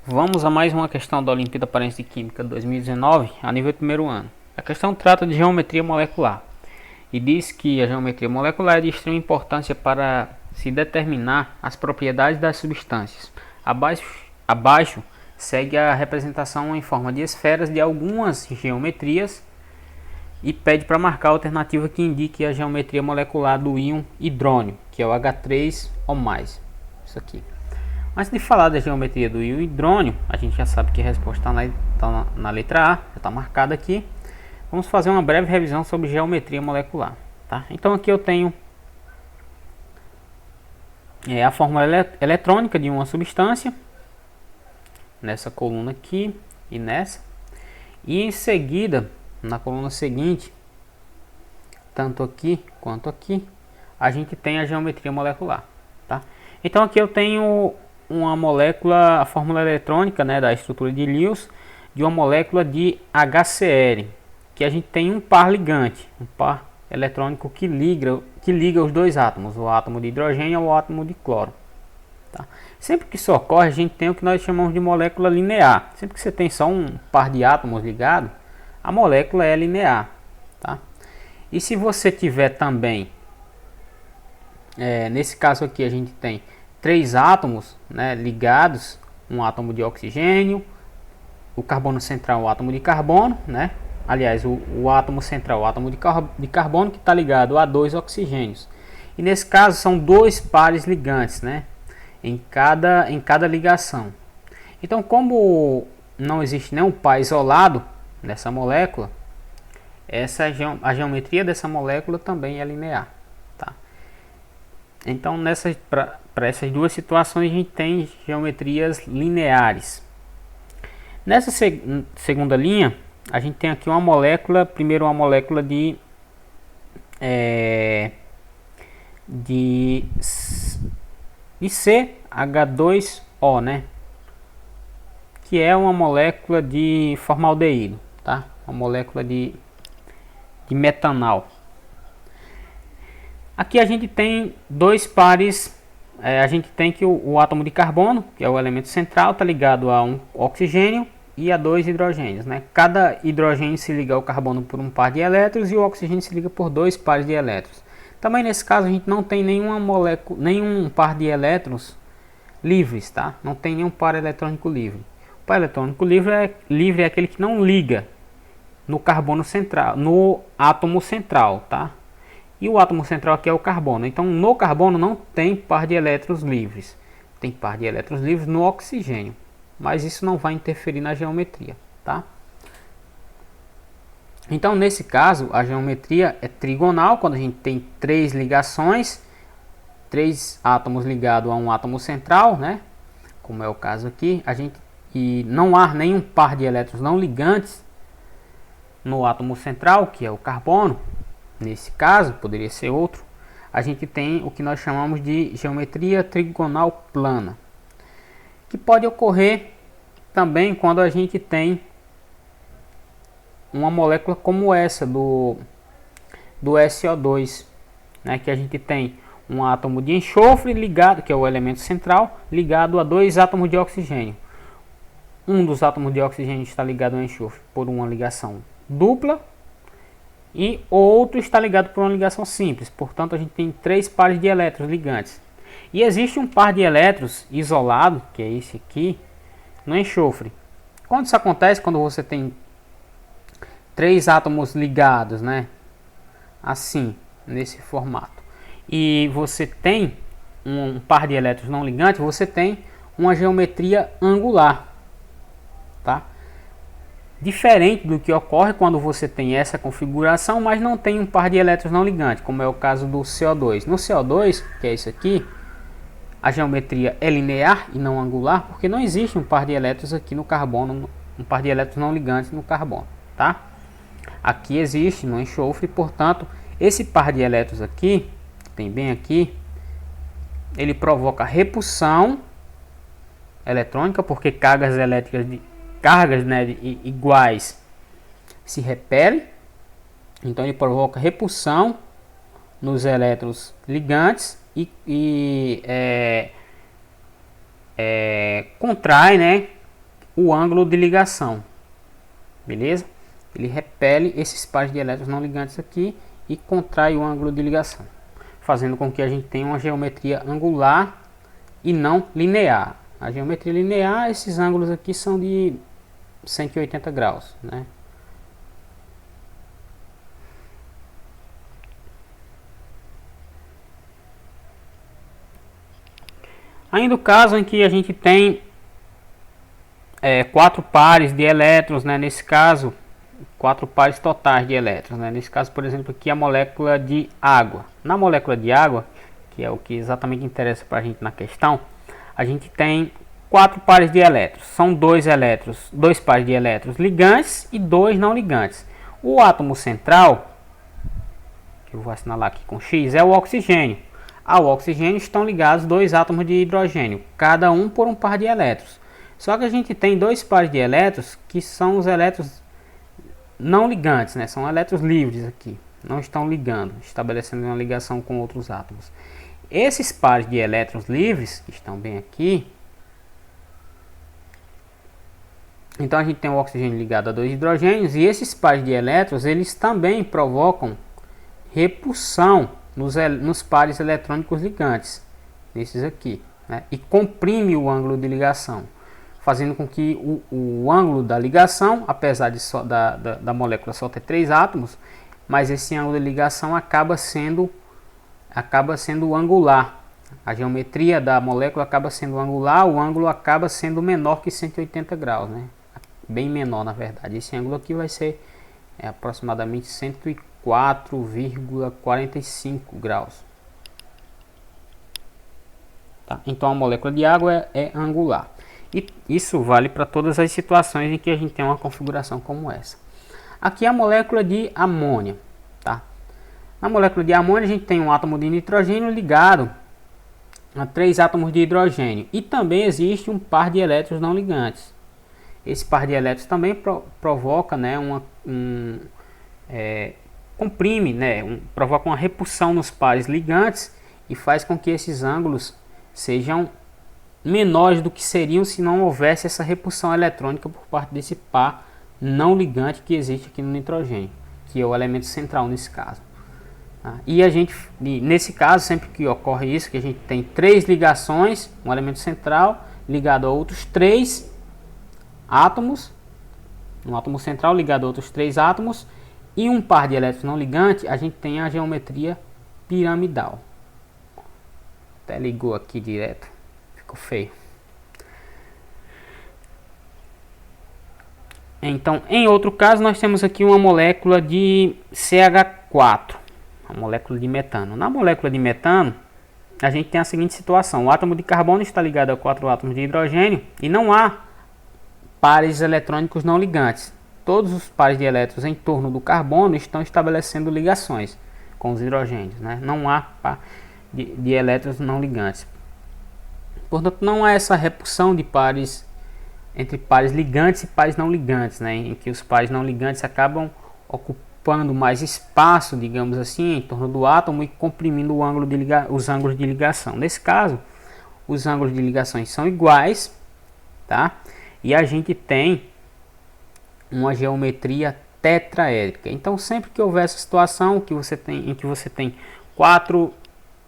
Vamos a mais uma questão da Olimpíada Paraense de Química 2019, a nível do primeiro ano. A questão trata de geometria molecular e diz que a geometria molecular é de extrema importância para se determinar as propriedades das substâncias. Abaixo segue a representação em forma de esferas de algumas geometrias e pede para marcar a alternativa que indique a geometria molecular do íon hidrônio, que é o H3 ou mais. Isso aqui. Antes de falar da geometria do íon hidrônio, a gente já sabe que a resposta está na letra A, já está marcada aqui. Vamos fazer uma breve revisão sobre geometria molecular. Tá? Então aqui eu tenho a fórmula eletrônica de uma substância, nessa coluna aqui e nessa. E em seguida, na coluna seguinte, tanto aqui quanto aqui, a gente tem a geometria molecular. Tá? Então aqui eu tenho uma molécula, a fórmula eletrônica, né, da estrutura de Lewis, de uma molécula de HCl, que a gente tem um par ligante, um par eletrônico que liga os dois átomos, o átomo de hidrogênio ao átomo de cloro. Tá? Sempre que isso ocorre, a gente tem o que nós chamamos de molécula linear. Sempre que você tem só um par de átomos ligado, a molécula é linear. Tá? E se você tiver também, nesse caso aqui a gente tem três átomos, né, ligados, um átomo de oxigênio, o carbono central, o átomo de carbono, né? Aliás, o átomo central, o átomo de carbono que está ligado a dois oxigênios. E nesse caso são dois pares ligantes, né? Em cada ligação. Então, como não existe nenhum par isolado nessa molécula, a geometria dessa molécula também é linear. Tá? Então, para essas duas situações, a gente tem geometrias lineares. Nessa segunda linha, a gente tem aqui uma molécula, primeiro uma molécula de CH2O, né? Que é uma molécula de formaldeído, tá? Uma molécula de metanal. Aqui a gente tem dois pares, a gente tem que o átomo de carbono, que é o elemento central, está ligado a um oxigênio e a dois hidrogênios, né? Cada hidrogênio se liga ao carbono por um par de elétrons e o oxigênio se liga por dois pares de elétrons. Também nesse caso a gente não tem nenhum par de elétrons livres, tá? Não tem nenhum par eletrônico livre. O par eletrônico livre é aquele que não liga no carbono central, no átomo central, tá? E o átomo central aqui é o carbono. Então no carbono não tem par de elétrons livres. Tem par de elétrons livres no oxigênio. Mas isso não vai interferir na geometria, tá? Então, nesse caso, a geometria é trigonal, quando a gente tem três ligações, três átomos ligados a um átomo central, né? Como é o caso aqui, e não há nenhum par de elétrons não ligantes no átomo central, que é o carbono. Nesse caso, poderia ser outro. A gente tem o que nós chamamos de geometria trigonal plana, que pode ocorrer também quando a gente tem uma molécula como essa do SO2, né, que a gente tem um átomo de enxofre ligado, que é o elemento central, ligado a dois átomos de oxigênio. Um dos átomos de oxigênio está ligado ao enxofre por uma ligação dupla e o outro está ligado por uma ligação simples. Portanto, a gente tem três pares de elétrons ligantes. E existe um par de elétrons isolado, que é esse aqui, no enxofre. Quando isso acontece, quando você tem três átomos ligados, né? Assim, nesse formato. E você tem um par de elétrons não ligantes, você tem uma geometria angular, tá? Diferente do que ocorre quando você tem essa configuração, mas não tem um par de elétrons não ligantes, como é o caso do CO2. No CO2, que é isso aqui, a geometria é linear e não angular, porque não existe um par de elétrons aqui no carbono, um par de elétrons não ligantes no carbono, tá? Aqui existe no enxofre, portanto, esse par de elétrons aqui, tem bem aqui, ele provoca repulsão eletrônica, porque cargas elétricas iguais se repelem, então ele provoca repulsão nos elétrons ligantes e contrai, né, o ângulo de ligação, beleza? Ele repele esses pares de elétrons não ligantes aqui e contrai o ângulo de ligação, fazendo com que a gente tenha uma geometria angular e não linear. A geometria linear, esses ângulos aqui são de 180 graus, né? Ainda o caso em que a gente tem 4 pares de elétrons, né? Nesse caso, 4 pares totais de elétrons, né? Nesse caso, por exemplo, aqui a molécula de água. Na molécula de água, que é o que exatamente interessa para a gente na questão, a gente tem 4 pares de elétrons. São 2 pares de elétrons ligantes e 2 não ligantes. O átomo central, que eu vou assinalar aqui com X, é o oxigênio. Ao oxigênio estão ligados 2 átomos de hidrogênio, cada um por um par de elétrons. Só que a gente tem 2 pares de elétrons que são os elétrons não ligantes, né? São elétrons livres aqui, não estão ligando, estabelecendo uma ligação com outros átomos. Esses pares de elétrons livres, que estão bem aqui, então a gente tem o oxigênio ligado a 2 hidrogênios, e esses pares de elétrons, eles também provocam repulsão nos pares eletrônicos ligantes, nesses aqui, né? E comprime o ângulo de ligação, fazendo com que o ângulo da ligação, apesar de da molécula só ter 3 átomos, mas esse ângulo de ligação acaba sendo angular. A geometria da molécula acaba sendo angular, o ângulo acaba sendo menor que 180 graus, né? Bem menor, na verdade. Esse ângulo aqui vai ser aproximadamente 104,45 graus. Tá? Então a molécula de água é angular. E isso vale para todas as situações em que a gente tem uma configuração como essa. Aqui é a molécula de amônia. Tá? Na molécula de amônia a gente tem um átomo de nitrogênio ligado a 3 átomos de hidrogênio. E também existe um par de elétrons não ligantes. Esse par de elétrons também provoca, né, comprime, né, provoca uma repulsão nos pares ligantes e faz com que esses ângulos sejam menores do que seriam se não houvesse essa repulsão eletrônica por parte desse par não ligante que existe aqui no nitrogênio, que é o elemento central nesse caso. E nesse caso, sempre que ocorre isso, que a gente tem 3 ligações, um elemento central ligado a outros 3 átomos, um átomo central ligado a outros 3 átomos e um par de elétrons não ligante, a gente tem a geometria piramidal. Até ligou aqui direto, ficou feio. Então, em outro caso, nós temos aqui uma molécula de CH4, a molécula de metano. Na molécula de metano, a gente tem a seguinte situação: o átomo de carbono está ligado a 4 átomos de hidrogênio e não há pares eletrônicos não ligantes. Todos os pares de elétrons em torno do carbono estão estabelecendo ligações com os hidrogênios, né? Não há par de elétrons não ligantes. Portanto, não há essa repulsão de pares entre pares ligantes e pares não ligantes, né? Em que os pares não ligantes acabam ocupando mais espaço, digamos assim, em torno do átomo e comprimindo os ângulos de ligação. Nesse caso, os ângulos de ligações são iguais, tá? E a gente tem uma geometria tetraédrica. Então, sempre que houver essa situação em que você tem 4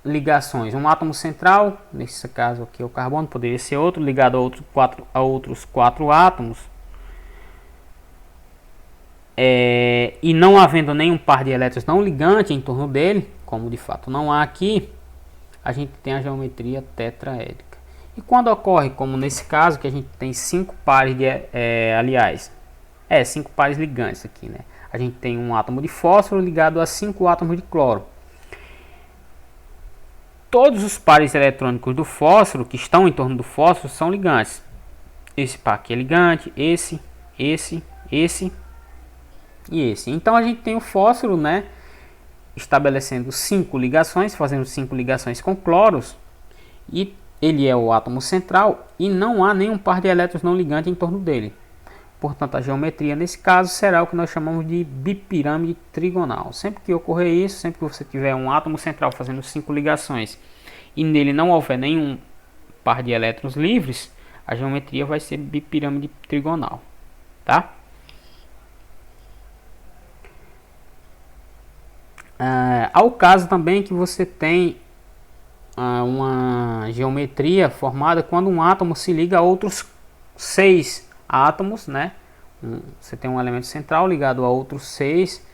ligações, um átomo central, nesse caso aqui é o carbono, poderia ser outro, ligado a outros 4 átomos, e não havendo nenhum par de elétrons não ligante em torno dele, como de fato não há aqui, a gente tem a geometria tetraédrica. E quando ocorre, como nesse caso, que a gente tem 5 pares de, 5 pares ligantes aqui, né? A gente tem um átomo de fósforo ligado a 5 átomos de cloro. Todos os pares eletrônicos do fósforo que estão em torno do fósforo são ligantes. Esse par aqui é ligante, esse e esse. Então a gente tem o fósforo, né, estabelecendo 5 ligações, fazendo 5 ligações com cloros, e ele é o átomo central e não há nenhum par de elétrons não ligantes em torno dele. Portanto, a geometria nesse caso será o que nós chamamos de bipirâmide trigonal. Sempre que ocorrer isso, sempre que você tiver um átomo central fazendo 5 ligações e nele não houver nenhum par de elétrons livres, a geometria vai ser bipirâmide trigonal, tá? Ao caso também que você tem uma geometria formada quando um átomo se liga a outros 6 átomos, né? Você tem um elemento central ligado a outros 6,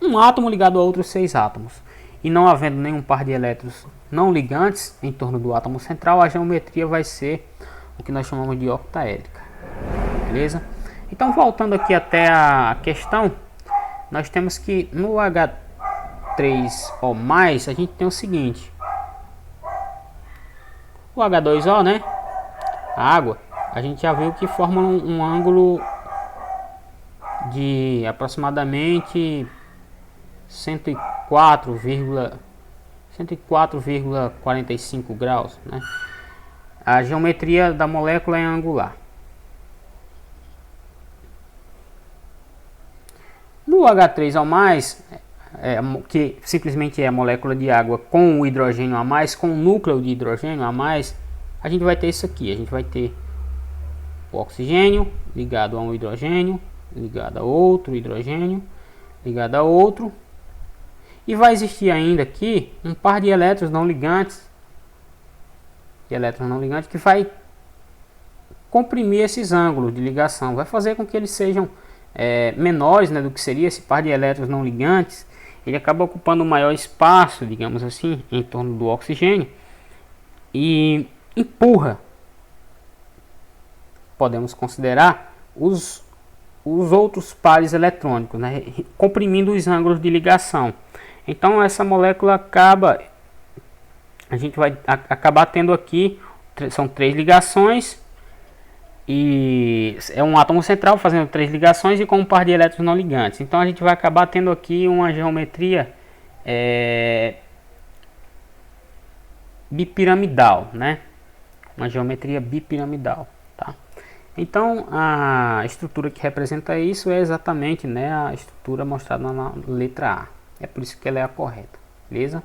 um átomo ligado a outros 6 átomos, e não havendo nenhum par de elétrons não ligantes em torno do átomo central, a geometria vai ser o que nós chamamos de octaédrica, beleza? Então, voltando aqui até a questão, nós temos que no H3O+, a gente tem o seguinte: o H2O, né, a água, a gente já viu que forma um ângulo de aproximadamente 104,45 graus, né? A geometria da molécula é angular. No H3O+, que simplesmente é a molécula de água com o hidrogênio a mais, com o núcleo de hidrogênio a mais, a gente vai ter isso aqui. A gente vai ter o oxigênio ligado a um hidrogênio, ligado a outro hidrogênio, ligado a outro, e vai existir ainda aqui um par de elétrons não ligantes, que vai comprimir esses ângulos de ligação, vai fazer com que eles sejam menores, né, do que seria esse par de elétrons não ligantes. Ele acaba ocupando um maior espaço, digamos assim, em torno do oxigênio e empurra, podemos considerar, os outros pares eletrônicos, né, comprimindo os ângulos de ligação. Então essa molécula a gente vai acabar tendo aqui, são 3 ligações, e é um átomo central fazendo 3 ligações e com um par de elétrons não ligantes. Então a gente vai acabar tendo aqui uma geometria bipiramidal, né? Uma geometria bipiramidal, tá? Então a estrutura que representa isso é exatamente, né, a estrutura mostrada na letra A. É por isso que ela é a correta, beleza?